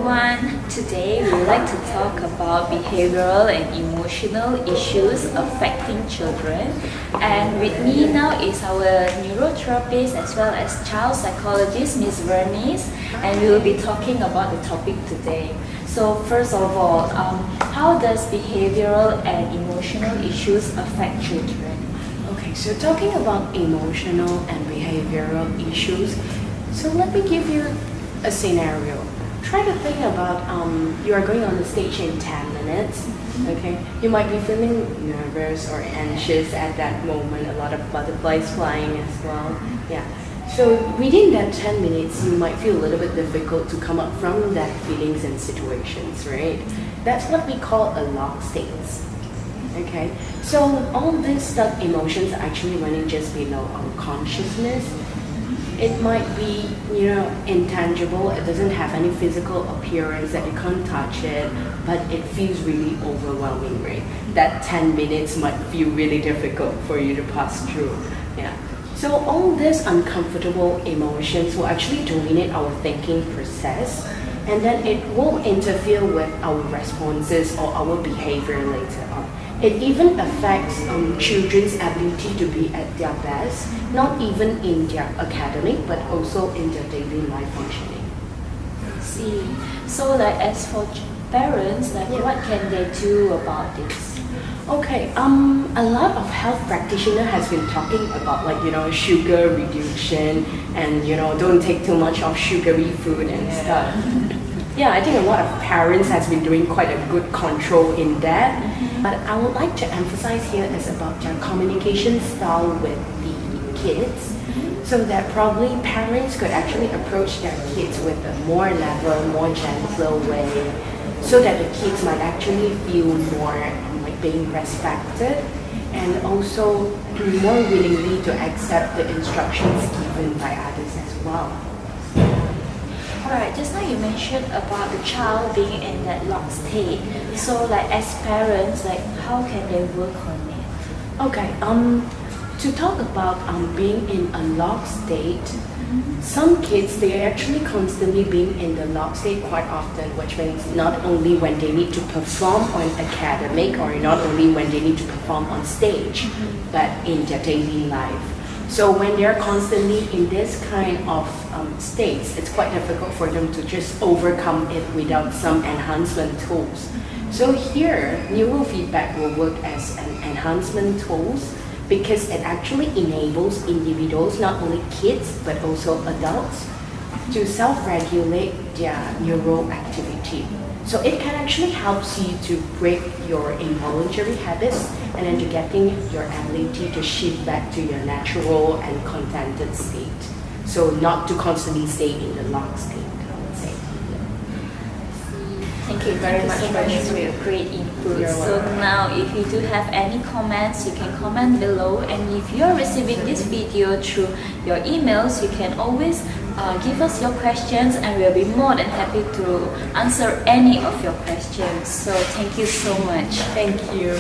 everyone. Today we would like to talk about behavioral and emotional issues affecting children. And with me now is our neurotherapist as well as child psychologist, Ms Vernice, and we will be talking about the topic today. So first of all, how does behavioral and emotional issues affect children? Okay, so talking about emotional and behavioral issues, so let me give you a scenario. Try to think about you are going on the stage in 10 minutes. Okay, you might be feeling nervous or anxious at that moment, a lot of butterflies flying as well. Yeah. So within that 10 minutes, you might feel a little bit difficult to come up from that feelings and situations, right? That's what we call a locked states. Okay, so all these stuck emotions are actually running just below our consciousness. It might be, intangible. It doesn't have any physical appearance that you can't touch it, but it feels really overwhelming, right? That 10 minutes might feel really difficult for you to pass through. Yeah. So all these uncomfortable emotions will actually dominate our thinking process, and then it will interfere with our responses or our behavior later on. It even affects children's ability to be at their best, not even in their academic, but also in their daily life functioning. I see. So as for parents, what can they do about this? Okay, a lot of health practitioners has been talking about sugar reduction and don't take too much of sugary food and stuff. Yeah, I think a lot of parents has been doing quite a good control in that. But I would like to emphasize here is about their communication style with the kids, so that probably parents could actually approach their kids with a more level, more gentler way, so that the kids might actually feel more being respected and also more willingly to accept the instructions given by others as well. Alright, just now you mentioned about the child being in that locked state. So as parents, how can they work on it? Okay, to talk about being in a locked state, some kids, they are actually constantly being in the locked state quite often, which means not only when they need to perform on academic or not only when they need to perform on stage, but in their daily life. So when they're constantly in this kind of states, it's quite difficult for them to just overcome it without some enhancement tools. So here, neurofeedback will work as an enhancement tools because it actually enables individuals, not only kids, but also adults, to self-regulate their neural activity. So it can actually help you to break your involuntary habits and then to getting your ability to shift back to your natural and contented state. So not to constantly stay in the locked state, I would say. Thank you very much for your great input. So now if you do have any comments, you can comment below, and if you are receiving this video through your emails, you can always give us your questions and we'll be more than happy to answer any of your questions. So thank you so much. Thank you.